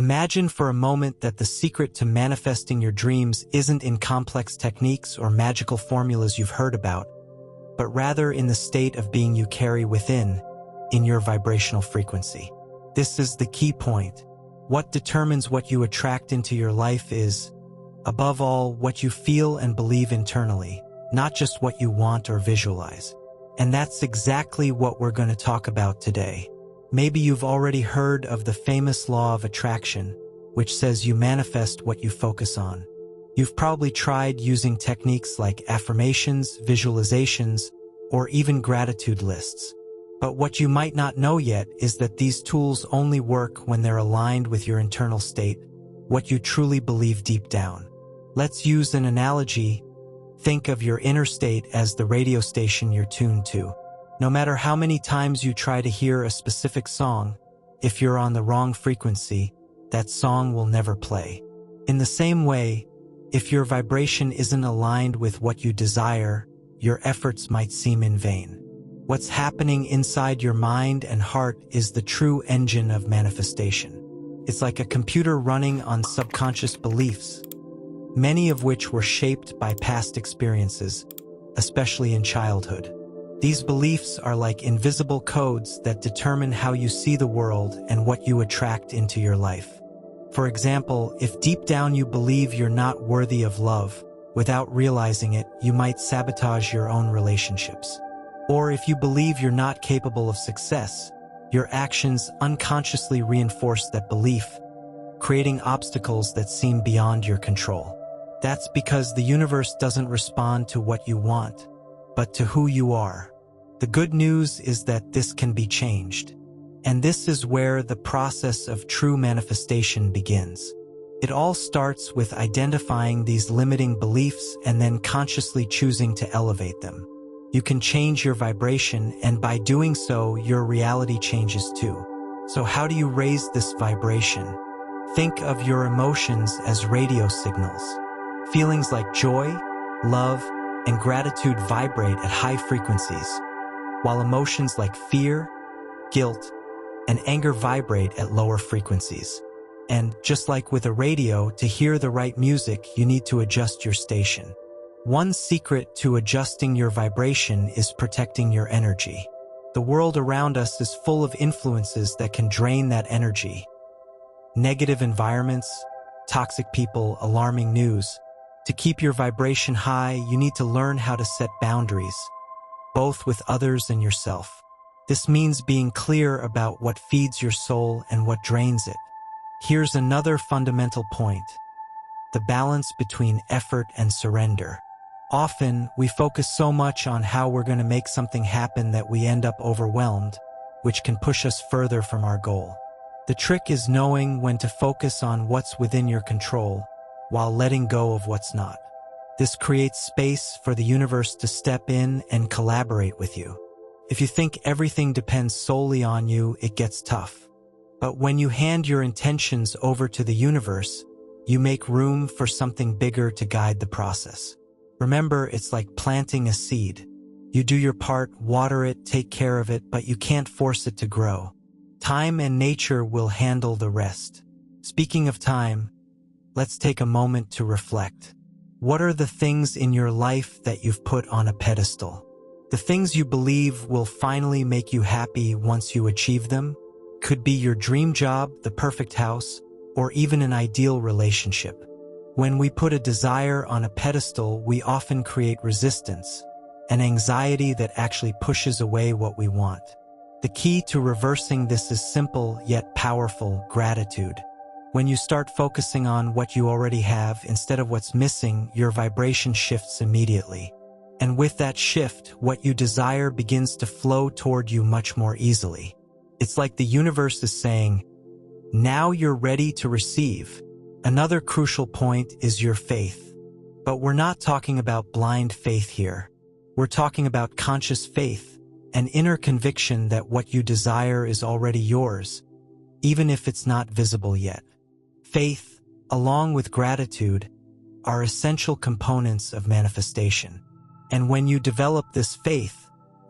Imagine for a moment that the secret to manifesting your dreams isn't in complex techniques or magical formulas you've heard about, but rather in the state of being you carry within, in your vibrational frequency. This is the key point. What determines what you attract into your life is, above all, what you feel and believe internally, not just what you want or visualize. And that's exactly what we're going to talk about today. Maybe you've already heard of the famous law of attraction, which says you manifest what you focus on. You've probably tried using techniques like affirmations, visualizations, or even gratitude lists. But what you might not know yet is that these tools only work when they're aligned with your internal state, what you truly believe deep down. Let's use an analogy. Think of your inner state as the radio station you're tuned to. No matter how many times you try to hear a specific song, if you're on the wrong frequency, that song will never play. In the same way, if your vibration isn't aligned with what you desire, your efforts might seem in vain. What's happening inside your mind and heart is the true engine of manifestation. It's like a computer running on subconscious beliefs, many of which were shaped by past experiences, especially in childhood. These beliefs are like invisible codes that determine how you see the world and what you attract into your life. For example, if deep down you believe you're not worthy of love, without realizing it, you might sabotage your own relationships. Or if you believe you're not capable of success, your actions unconsciously reinforce that belief, creating obstacles that seem beyond your control. That's because the universe doesn't respond to what you want, but to who you are. The good news is that this can be changed. And this is where the process of true manifestation begins. It all starts with identifying these limiting beliefs and then consciously choosing to elevate them. You can change your vibration, and by doing so, your reality changes too. So how do you raise this vibration? Think of your emotions as radio signals. Feelings like joy, love, and gratitude vibrate at high frequencies, while emotions like fear, guilt, and anger vibrate at lower frequencies. And just like with a radio, to hear the right music, you need to adjust your station. One secret to adjusting your vibration is protecting your energy. The world around us is full of influences that can drain that energy. Negative environments, toxic people, alarming news. To keep your vibration high, you need to learn how to set boundaries, both with others and yourself. This means being clear about what feeds your soul and what drains it. Here's another fundamental point: the balance between effort and surrender. Often, we focus so much on how we're going to make something happen that we end up overwhelmed, which can push us further from our goal. The trick is knowing when to focus on what's within your control, while letting go of what's not. This creates space for the universe to step in and collaborate with you. If you think everything depends solely on you, it gets tough. But when you hand your intentions over to the universe, you make room for something bigger to guide the process. Remember, it's like planting a seed. You do your part, water it, take care of it, but you can't force it to grow. Time and nature will handle the rest. Speaking of time, let's take a moment to reflect. What are the things in your life that you've put on a pedestal? The things you believe will finally make you happy once you achieve them? Could be your dream job, the perfect house, or even an ideal relationship. When we put a desire on a pedestal, we often create resistance, an anxiety that actually pushes away what we want. The key to reversing this is simple yet powerful: gratitude. When you start focusing on what you already have instead of what's missing, your vibration shifts immediately. And with that shift, what you desire begins to flow toward you much more easily. It's like the universe is saying, now you're ready to receive. Another crucial point is your faith. But we're not talking about blind faith here. We're talking about conscious faith, an inner conviction that what you desire is already yours, even if it's not visible yet. Faith, along with gratitude, are essential components of manifestation. And when you develop this faith,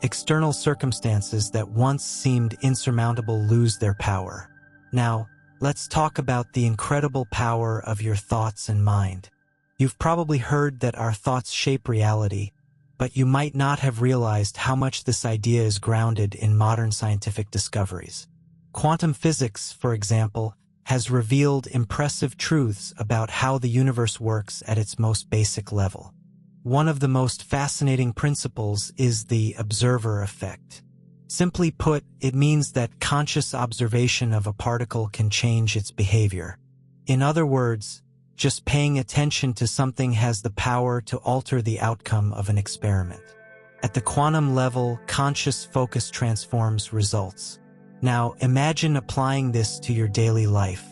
external circumstances that once seemed insurmountable lose their power. Now, let's talk about the incredible power of your thoughts and mind. You've probably heard that our thoughts shape reality, but you might not have realized how much this idea is grounded in modern scientific discoveries. Quantum physics, for example, has revealed impressive truths about how the universe works at its most basic level. One of the most fascinating principles is the observer effect. Simply put, it means that conscious observation of a particle can change its behavior. In other words, just paying attention to something has the power to alter the outcome of an experiment. At the quantum level, conscious focus transforms results. Now, imagine applying this to your daily life.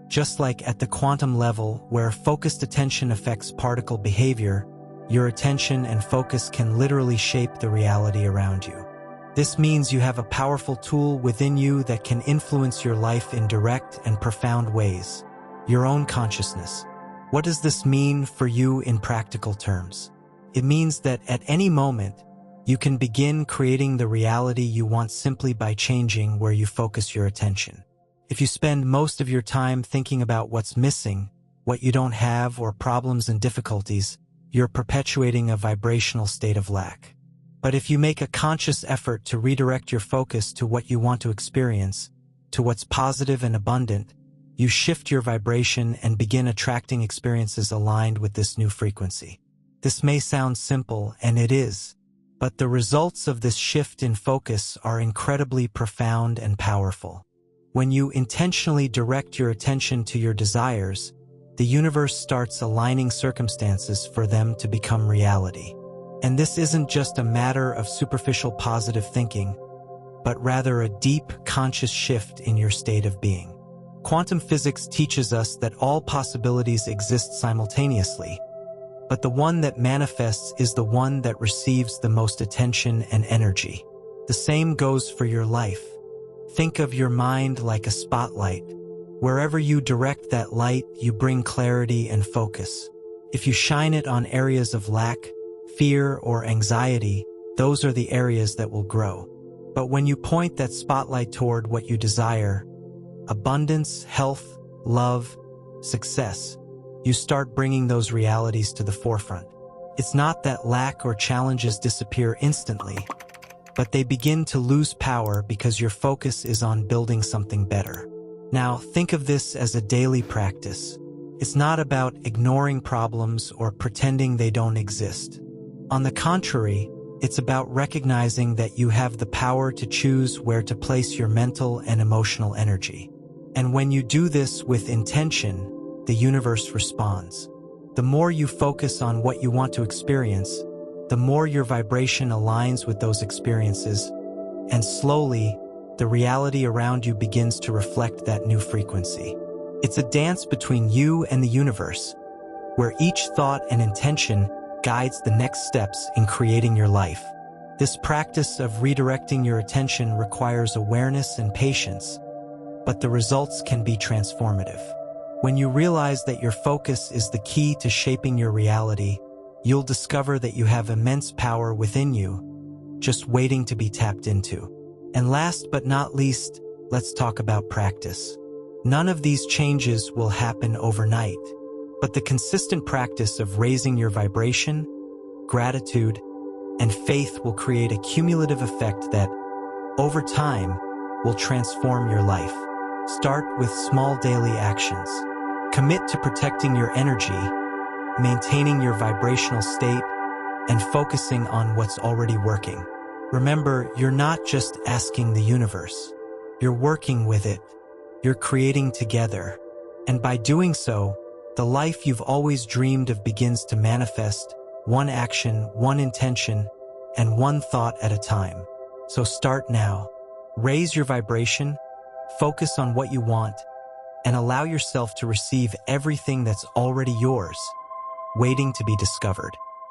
Just like at the quantum level, where focused attention affects particle behavior, your attention and focus can literally shape the reality around you. This means you have a powerful tool within you that can influence your life in direct and profound ways: your own consciousness. What does this mean for you in practical terms? It means that at any moment, you can begin creating the reality you want simply by changing where you focus your attention. If you spend most of your time thinking about what's missing, what you don't have, or problems and difficulties, you're perpetuating a vibrational state of lack. But if you make a conscious effort to redirect your focus to what you want to experience, to what's positive and abundant, you shift your vibration and begin attracting experiences aligned with this new frequency. This may sound simple, and it is, but the results of this shift in focus are incredibly profound and powerful. When you intentionally direct your attention to your desires, the universe starts aligning circumstances for them to become reality. And this isn't just a matter of superficial positive thinking, but rather a deep, conscious shift in your state of being. Quantum physics teaches us that all possibilities exist simultaneously, but the one that manifests is the one that receives the most attention and energy. The same goes for your life. Think of your mind like a spotlight. Wherever you direct that light, you bring clarity and focus. If you shine it on areas of lack, fear, or anxiety, those are the areas that will grow. But when you point that spotlight toward what you desire, abundance, health, love, success, you start bringing those realities to the forefront. It's not that lack or challenges disappear instantly, but they begin to lose power because your focus is on building something better. Now, think of this as a daily practice. It's not about ignoring problems or pretending they don't exist. On the contrary, it's about recognizing that you have the power to choose where to place your mental and emotional energy. And when you do this with intention, the universe responds. The more you focus on what you want to experience, the more your vibration aligns with those experiences, and slowly, the reality around you begins to reflect that new frequency. It's a dance between you and the universe, where each thought and intention guides the next steps in creating your life. This practice of redirecting your attention requires awareness and patience, but the results can be transformative. When you realize that your focus is the key to shaping your reality, you'll discover that you have immense power within you, just waiting to be tapped into. And last but not least, let's talk about practice. None of these changes will happen overnight, but the consistent practice of raising your vibration, gratitude, and faith will create a cumulative effect that, over time, will transform your life. Start with small daily actions. Commit to protecting your energy, maintaining your vibrational state, and focusing on what's already working. Remember, you're not just asking the universe. You're working with it. You're creating together. And by doing so, the life you've always dreamed of begins to manifest, one action, one intention, and one thought at a time. So start now. Raise your vibration, focus on what you want, and allow yourself to receive everything that's already yours, waiting to be discovered.